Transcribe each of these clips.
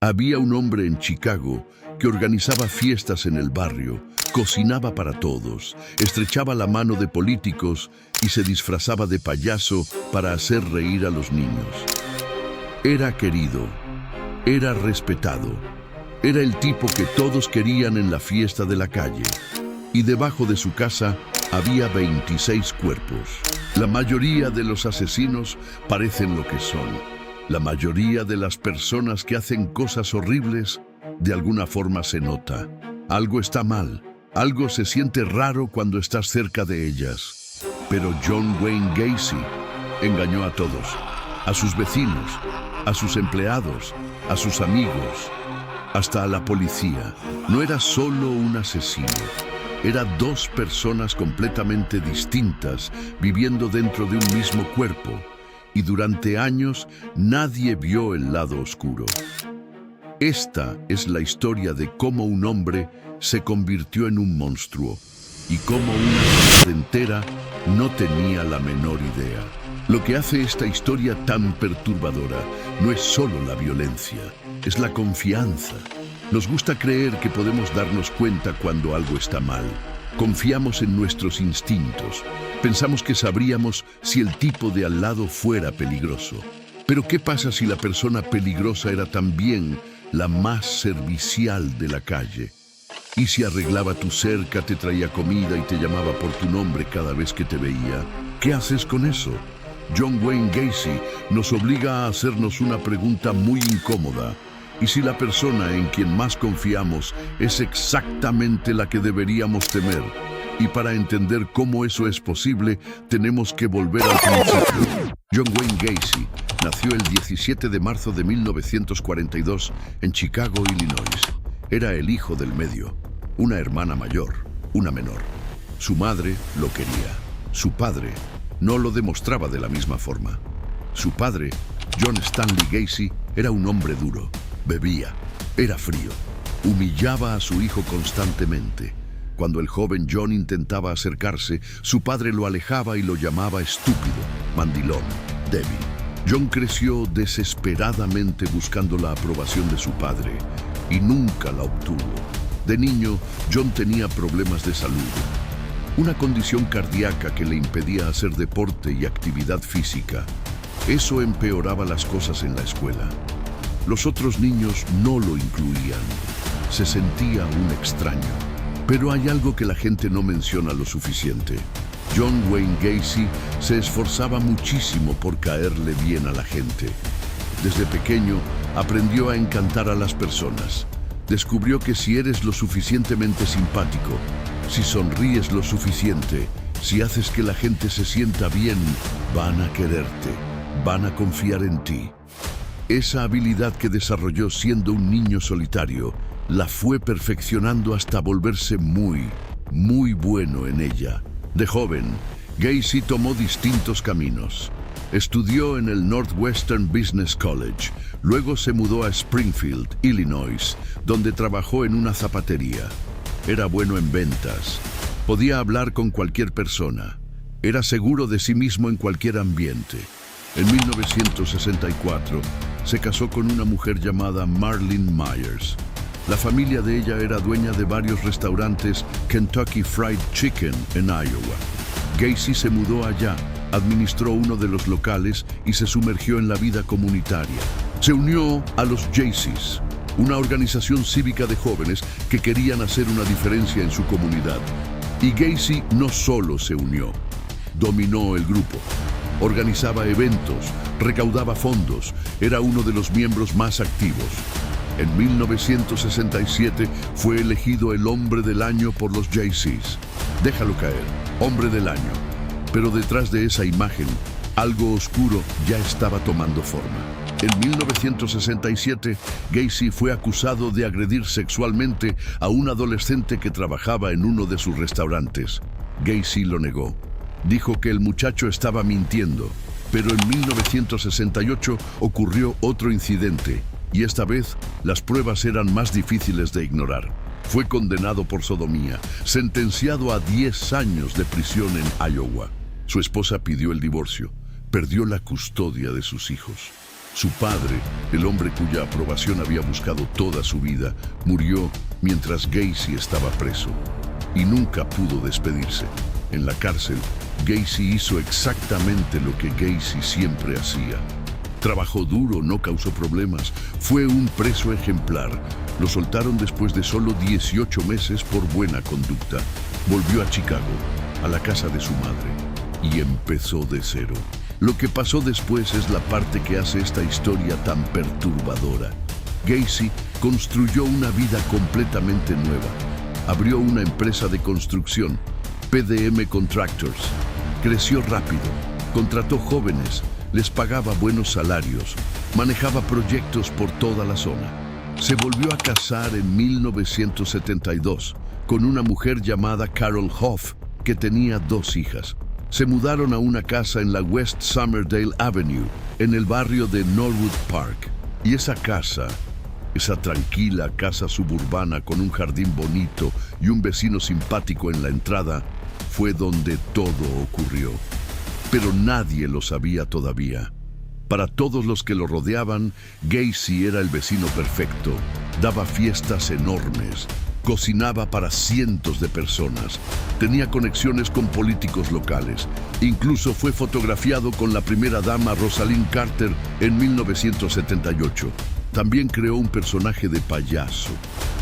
Había un hombre en Chicago que organizaba fiestas en el barrio, cocinaba para todos, estrechaba la mano de políticos y se disfrazaba de payaso para hacer reír a los niños. Era querido, era respetado, era el tipo que todos querían en la fiesta de la calle. Y debajo de su casa había 26 cuerpos. La mayoría de los asesinos parecen lo que son. La mayoría de las personas que hacen cosas horribles, de alguna forma se nota. Algo está mal, algo se siente raro cuando estás cerca de ellas. Pero John Wayne Gacy engañó a todos, a sus vecinos, a sus empleados, a sus amigos, hasta a la policía. No era solo un asesino, era dos personas completamente distintas viviendo dentro de un mismo cuerpo. Y durante años nadie vio el lado oscuro. Esta es la historia de cómo un hombre se convirtió en un monstruo y cómo una ciudad entera no tenía la menor idea. Lo que hace esta historia tan perturbadora no es solo la violencia, es la confianza. Nos gusta creer que podemos darnos cuenta cuando algo está mal. Confiamos en nuestros instintos. Pensamos que sabríamos si el tipo de al lado fuera peligroso. Pero ¿qué pasa si la persona peligrosa era también la más servicial de la calle? ¿Y si arreglaba tu cerca, te traía comida y te llamaba por tu nombre cada vez que te veía? ¿Qué haces con eso? John Wayne Gacy nos obliga a hacernos una pregunta muy incómoda. ¿Y si la persona en quien más confiamos es exactamente la que deberíamos temer? Y para entender cómo eso es posible, tenemos que volver al principio. John Wayne Gacy nació el 17 de marzo de 1942 en Chicago, Illinois. Era el hijo del medio, una hermana mayor, una menor. Su madre lo quería. Su padre no lo demostraba de la misma forma. Su padre, John Stanley Gacy, era un hombre duro. Bebía, era frío, humillaba a su hijo constantemente. Cuando el joven John intentaba acercarse, su padre lo alejaba y lo llamaba estúpido, mandilón, débil. John creció desesperadamente buscando la aprobación de su padre y nunca la obtuvo. De niño, John tenía problemas de salud, una condición cardíaca que le impedía hacer deporte y actividad física. Eso empeoraba las cosas en la escuela. Los otros niños no lo incluían. Se sentía un extraño. Pero hay algo que la gente no menciona lo suficiente. John Wayne Gacy se esforzaba muchísimo por caerle bien a la gente. Desde pequeño aprendió a encantar a las personas. Descubrió que si eres lo suficientemente simpático, si sonríes lo suficiente, si haces que la gente se sienta bien, van a quererte, van a confiar en ti. Esa habilidad que desarrolló siendo un niño solitario, la fue perfeccionando hasta volverse muy bueno en ella. De joven, Gacy tomó distintos caminos. Estudió en el Northwestern Business College, luego se mudó a Springfield, Illinois, donde trabajó en una zapatería. Era bueno en ventas, podía hablar con cualquier persona, era seguro de sí mismo en cualquier ambiente. En 1964, se casó con una mujer llamada Marlene Myers. La familia de ella era dueña de varios restaurantes Kentucky Fried Chicken en Iowa. Gacy se mudó allá, administró uno de los locales y se sumergió en la vida comunitaria. Se unió a los Jaycees, una organización cívica de jóvenes que querían hacer una diferencia en su comunidad. Y Gacy no solo se unió, dominó el grupo. Organizaba eventos, recaudaba fondos, era uno de los miembros más activos. En 1967 fue elegido el Hombre del Año por los Jaycees. Déjalo caer, Hombre del Año. Pero detrás de esa imagen, algo oscuro ya estaba tomando forma. En 1967, Gacy fue acusado de agredir sexualmente a un adolescente que trabajaba en uno de sus restaurantes. Gacy lo negó. Dijo que el muchacho estaba mintiendo, pero en 1968 ocurrió otro incidente, y esta vez las pruebas eran más difíciles de ignorar. Fue condenado por sodomía, sentenciado a 10 años de prisión en Iowa. Su esposa pidió el divorcio, perdió la custodia de sus hijos. Su padre, el hombre cuya aprobación había buscado toda su vida, murió mientras Gacy estaba preso y nunca pudo despedirse. En la cárcel, Gacy hizo exactamente lo que Gacy siempre hacía. Trabajó duro, no causó problemas, fue un preso ejemplar. Lo soltaron después de solo 18 meses por buena conducta. Volvió a Chicago, a la casa de su madre, y empezó de cero. Lo que pasó después es la parte que hace esta historia tan perturbadora. Gacy construyó una vida completamente nueva. Abrió una empresa de construcción, PDM Contractors. Creció rápido, contrató jóvenes, les pagaba buenos salarios, manejaba proyectos por toda la zona. Se volvió a casar en 1972 con una mujer llamada Carol Hoff, que tenía 2 hijas. Se mudaron a una casa en la West Somerdale Avenue, en el barrio de Norwood Park. Y esa casa, esa tranquila casa suburbana con un jardín bonito y un vecino simpático en la entrada, fue donde todo ocurrió. Pero nadie lo sabía todavía. Para todos los que lo rodeaban, Gacy era el vecino perfecto. Daba fiestas enormes, cocinaba para cientos de personas, tenía conexiones con políticos locales. Incluso fue fotografiado con la primera dama Rosalind Carter en 1978. También creó un personaje de payaso.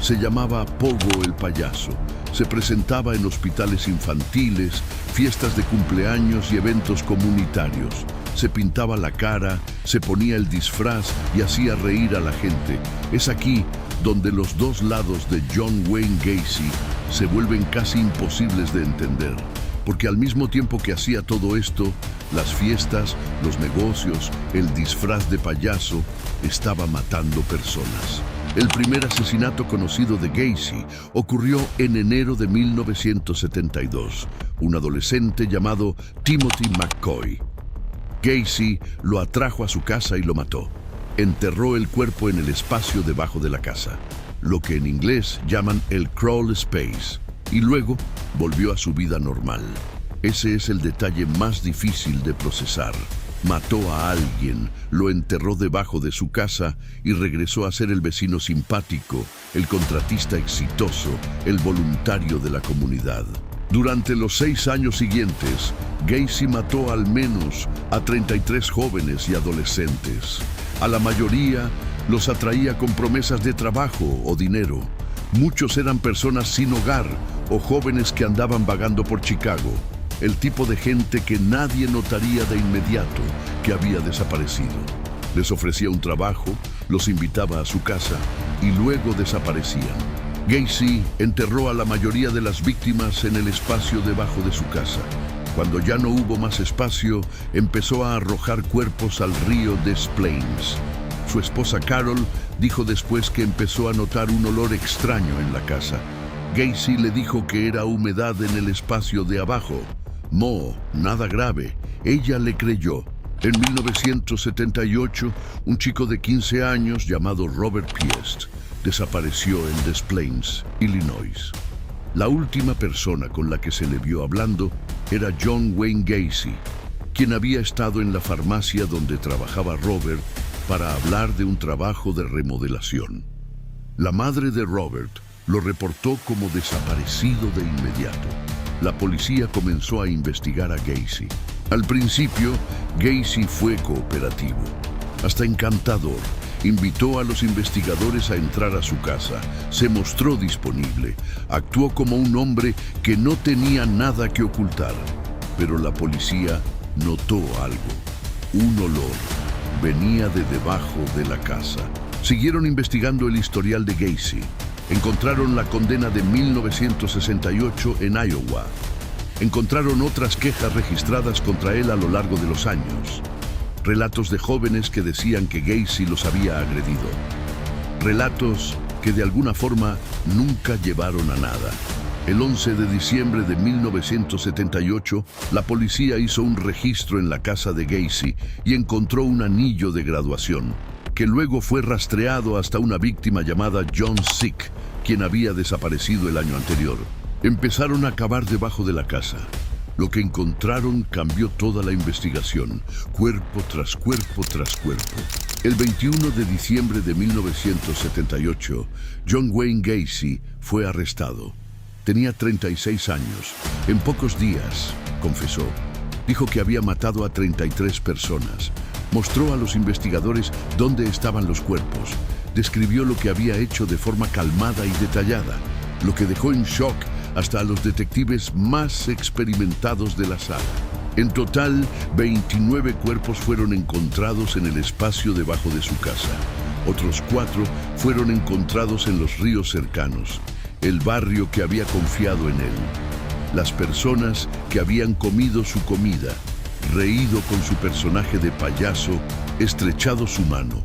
Se llamaba Pogo el Payaso. Se presentaba en hospitales infantiles, fiestas de cumpleaños y eventos comunitarios. Se pintaba la cara, se ponía el disfraz y hacía reír a la gente. Es aquí donde los dos lados de John Wayne Gacy se vuelven casi imposibles de entender. Porque al mismo tiempo que hacía todo esto, las fiestas, los negocios, el disfraz de payaso, estaba matando personas. El primer asesinato conocido de Gacy ocurrió en enero de 1972. Un adolescente llamado Timothy McCoy. Gacy lo atrajo a su casa y lo mató. Enterró el cuerpo en el espacio debajo de la casa, lo que en inglés llaman el crawl space, y luego volvió a su vida normal. Ese es el detalle más difícil de procesar. Mató a alguien, lo enterró debajo de su casa y regresó a ser el vecino simpático, el contratista exitoso, el voluntario de la comunidad. Durante los 6 años siguientes, Gacy mató al menos a 33 jóvenes y adolescentes. A la mayoría los atraía con promesas de trabajo o dinero. Muchos eran personas sin hogar o jóvenes que andaban vagando por Chicago. El tipo de gente que nadie notaría de inmediato que había desaparecido. Les ofrecía un trabajo, los invitaba a su casa y luego desaparecían. Gacy enterró a la mayoría de las víctimas en el espacio debajo de su casa. Cuando ya no hubo más espacio, empezó a arrojar cuerpos al río Des Plaines. Su esposa Carol dijo después que empezó a notar un olor extraño en la casa. Gacy le dijo que era humedad en el espacio de abajo. Nada grave. Ella le creyó. En 1978, un chico de 15 años llamado Robert Piest desapareció en Des Plaines, Illinois. La última persona con la que se le vio hablando era John Wayne Gacy, quien había estado en la farmacia donde trabajaba Robert para hablar de un trabajo de remodelación. La madre de Robert lo reportó como desaparecido de inmediato. La policía comenzó a investigar a Gacy. Al principio, Gacy fue cooperativo, hasta encantador. Invitó a los investigadores a entrar a su casa, se mostró disponible, actuó como un hombre que no tenía nada que ocultar. Pero la policía notó algo, un olor. Venía de debajo de la casa. Siguieron investigando el historial de Gacy. Encontraron la condena de 1968 en Iowa. Encontraron otras quejas registradas contra él a lo largo de los años. Relatos de jóvenes que decían que Gacy los había agredido. Relatos que de alguna forma nunca llevaron a nada. El 11 de diciembre de 1978, la policía hizo un registro en la casa de Gacy y encontró un anillo de graduación, que luego fue rastreado hasta una víctima llamada John Sick, quien había desaparecido el año anterior. Empezaron a cavar debajo de la casa. Lo que encontraron cambió toda la investigación, cuerpo tras cuerpo tras cuerpo. El 21 de diciembre de 1978, John Wayne Gacy fue arrestado. Tenía 36 años. En pocos días, confesó, dijo que había matado a 33 personas. Mostró a los investigadores dónde estaban los cuerpos. Describió lo que había hecho de forma calmada y detallada, lo que dejó en shock hasta a los detectives más experimentados de la sala. En total, 29 cuerpos fueron encontrados en el espacio debajo de su casa. Otros 4 fueron encontrados en los ríos cercanos, el barrio que había confiado en él. Las personas que habían comido su comida, reído con su personaje de payaso, estrechado su mano,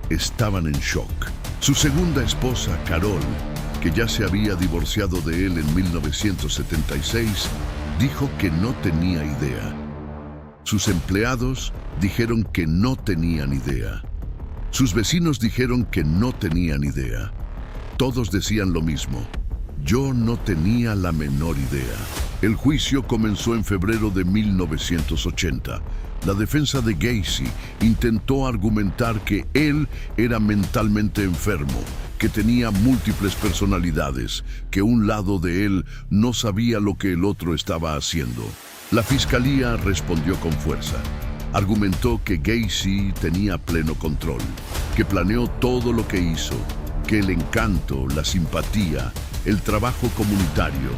estaban en shock. Su segunda esposa, Carol, que ya se había divorciado de él en 1976, dijo que no tenía idea. Sus empleados dijeron que no tenían idea. Sus vecinos dijeron que no tenían idea. Todos decían lo mismo. Yo no tenía la menor idea. El juicio comenzó en febrero de 1980. La defensa de Gacy intentó argumentar que él era mentalmente enfermo, que tenía múltiples personalidades, que un lado de él no sabía lo que el otro estaba haciendo. La fiscalía respondió con fuerza. Argumentó que Gacy tenía pleno control, que planeó todo lo que hizo, que el encanto, la simpatía, el trabajo comunitario,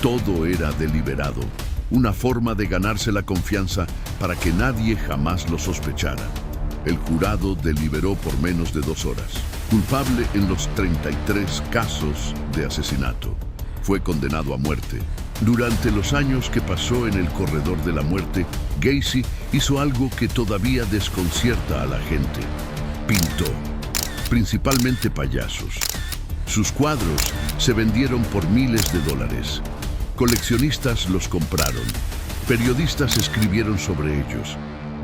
todo era deliberado, una forma de ganarse la confianza para que nadie jamás lo sospechara. El jurado deliberó por menos de 2 horas. Culpable en los 33 casos de asesinato. Fue condenado a muerte. Durante los años que pasó en el corredor de la muerte, Gacy hizo algo que todavía desconcierta a la gente. Pintó, principalmente payasos. Sus cuadros se vendieron por miles de dólares. Coleccionistas los compraron. Periodistas escribieron sobre ellos.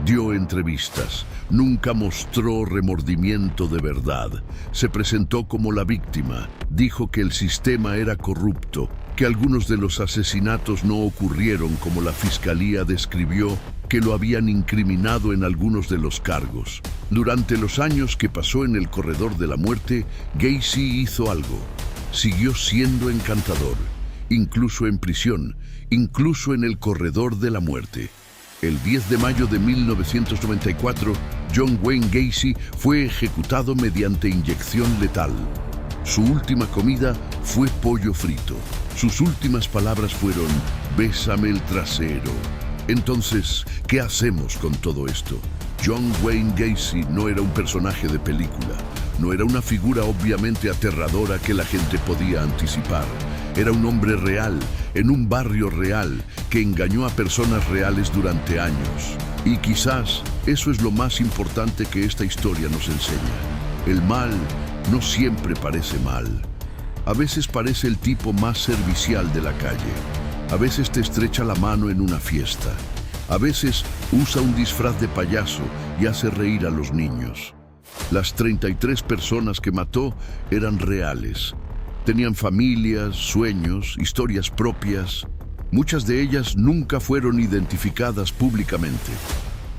Dio entrevistas. Nunca mostró remordimiento de verdad. Se presentó como la víctima. Dijo que el sistema era corrupto, que algunos de los asesinatos no ocurrieron como la fiscalía describió, que lo habían incriminado en algunos de los cargos. Durante los años que pasó en el corredor de la muerte, Gacy hizo algo. Siguió siendo encantador, incluso en prisión, incluso en el corredor de la muerte. El 10 de mayo de 1994, John Wayne Gacy fue ejecutado mediante inyección letal. Su última comida fue pollo frito. Sus últimas palabras fueron: "Bésame el trasero". Entonces, ¿qué hacemos con todo esto? John Wayne Gacy no era un personaje de película. No era una figura obviamente aterradora que la gente podía anticipar. Era un hombre real, en un barrio real, que engañó a personas reales durante años. Y quizás eso es lo más importante que esta historia nos enseña. El mal no siempre parece mal. A veces parece el tipo más servicial de la calle. A veces te estrecha la mano en una fiesta. A veces usa un disfraz de payaso y hace reír a los niños. Las 33 personas que mató eran reales. Tenían familias, sueños, historias propias. Muchas de ellas nunca fueron identificadas públicamente.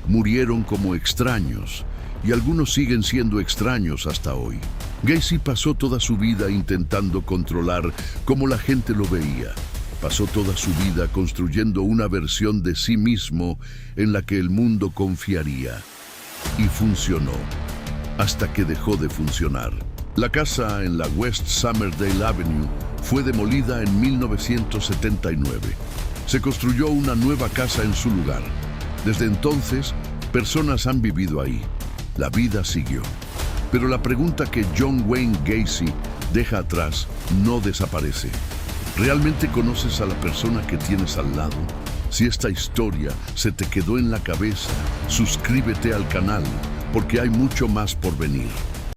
Murieron como extraños, y algunos siguen siendo extraños hasta hoy. Gacy pasó toda su vida intentando controlar cómo la gente lo veía. Pasó toda su vida construyendo una versión de sí mismo en la que el mundo confiaría. Y funcionó, hasta que dejó de funcionar. La casa en la West Somerdale Avenue fue demolida en 1979. Se construyó una nueva casa en su lugar. Desde entonces, personas han vivido ahí. La vida siguió. Pero la pregunta que John Wayne Gacy deja atrás no desaparece. ¿Realmente conoces a la persona que tienes al lado? Si esta historia se te quedó en la cabeza, suscríbete al canal, porque hay mucho más por venir.